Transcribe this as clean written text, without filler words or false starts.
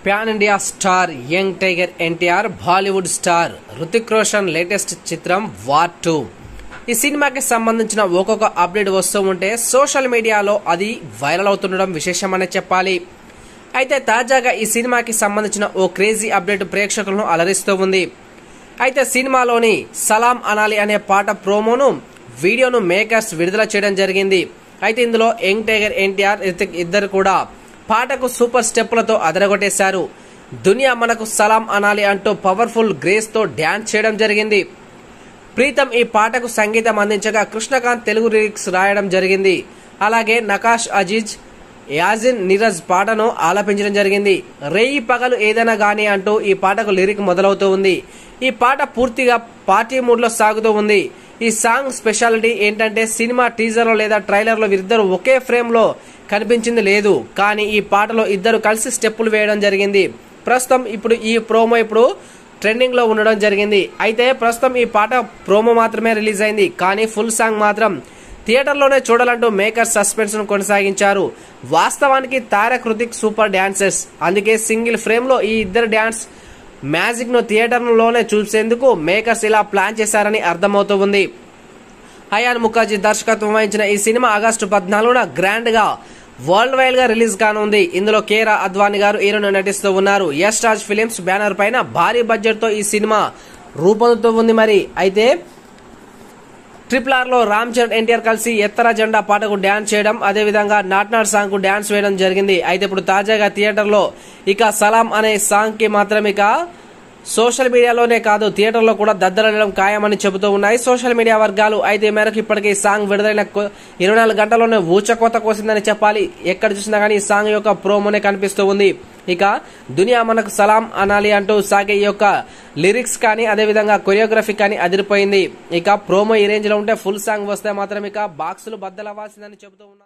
Pan India star young tiger NTR, Bollywood star Hrithik Roshan latest చిత్రం war 2. ఈ సినిమాకి సంబంధించిన ఒక్కొక్క అప్డేట్ వస్తూ ఉంటే సోషల్ మీడియాలో అది వైరల్ అవుతుండడం విశేషమనే చెప్పాలి. అయితే తాజాగా ఈ సినిమాకి సంబంధించిన ఓ క్రేజీ అప్డేట్ ప్రేక్షకులను అలరిస్తూ ఉంది. అయితే సినిమాలోని సలాం అనాలి అనే పాట ప్రోమోను వీడియోను మేకర్స్ విడుదల చేయడం జరిగింది. అయితే ఇందులో యంగ్ టైగర్ ఎన్టీఆర్, హృతిక్ ఇద్దరు కూడా పాటకు సూపర్ స్టెప్పులతో అదరగొట్టేశారు. దునియా మనకు సలాం అనాలి అంటూ పవర్ఫుల్ గ్రేస్ తో డ్యాన్స్ చేయడం జరిగింది. ప్రీతం ఈ పాటకు సంగీతం అందించగా కృష్ణకాంత్ తెలుగు లిరిక్స్ రాయడం జరిగింది. అలాగే నకాష్ అజీజ్, యాజిన్ నీరజ్ పాటను ఆలపించడం జరిగింది. రేయి పగలు ఏదైనా గానీ అంటూ ఈ పాటకు లిరిక్ మొదలవుతూ ఉంది. ఈ పాట పూర్తిగా పార్టీ మూడ్ లో సాగుతూ ఉంది. ఈ సాంగ్ స్పెషాలిటీ ఏంటంటే సినిమా టీజర్ లో లేదా ట్రైలర్ లో వీరిద్దరు ఒకే ఫ్రేమ్ లో కనిపించింది లేదు, కానీ ఈ పాటలో ఇద్దరు కలిసి స్టెప్పులు వేయడం జరిగింది. ప్రస్తుతం ఈ ప్రోమో ట్రెండింగ్ లో ఉండడం జరిగింది. అయితే ప్రస్తుతం ఈ పాట ప్రోమో మాత్రమే రిలీజ్ అయింది, కానీ ఫుల్ సాంగ్ మాత్రం థియేటర్లోనే చూడాలంటూ మేకర్ సస్పెన్స్ ను కొనసాగించారు. వాస్తవానికి తారక్, హృతిక్ సూపర్ డాన్సర్స్, అందుకే సింగిల్ ఫ్రేమ్ లో ఈ ఇద్దరు డాన్స్ మ్యాజిక్ ను థియేటర్లోనే చూసేందుకు మేకర్స్ ఇలా ప్లాన్ చేశారని అర్థమవుతూ ఉంది. అయాన్ ముఖర్జీ దర్శకత్వం వహించిన ఈ సినిమా ఆగస్టు 14న గ్రాండ్ గా వరల్డ్ వైడ్ గా రిలీజ్ కానుంది. ఇందులో కేరా అద్వానీ గారు హీరోను నటిస్తూ ఉన్నారు. యష్ రాజ్ ఫిలిమ్స్ బ్యానర్ పైన భారీ బడ్జెట్ తో ఈ సినిమా రూపొందుతూ ఉంది. మరి అయితే RRR లో రామ్ చరణ్, ఎన్టీఆర్ కలిసి ఎత్తర జెండా పాటకు డాన్స్ చేయడం, అదేవిధంగా నాట్ నాట్ సాంగ్ కు డాన్స్ వేయడం జరిగింది. అయితే ఇప్పుడు తాజాగా థియేటర్ లో సలాం అనే సాంగ్ కి మాత్రం సోషల్ మీడియాలోనే కాదు థియేటర్లో కూడా దద్దరడం ఖాయమని చెబుతూ ఉన్నాయి సోషల్ మీడియా వర్గాలు. అయితే మేరకు ఇప్పటికే ఈ సాంగ్ విడుదలైన 24 గంటల్లోనే ఊచకోత కోసిందని చెప్పాలి. ఎక్కడ చూసినా కానీ ఈ సాంగ్ యొక్క ప్రోమోనే కనిపిస్తూ ఉంది. దునియా మనకు సలాం అనాలి అంటూ సాగే ఈ యొక్క లిరిక్స్ కానీ అదేవిధంగా కొరియోగ్రఫీ కానీ అదిరిపోయింది. ప్రోమో ఈ రేంజ్ లో ఉంటే ఫుల్ సాంగ్ వస్తే మాత్రం బాక్సులు బద్దలవ్వాల్సిందని చెబుతూ ఉన్నారు.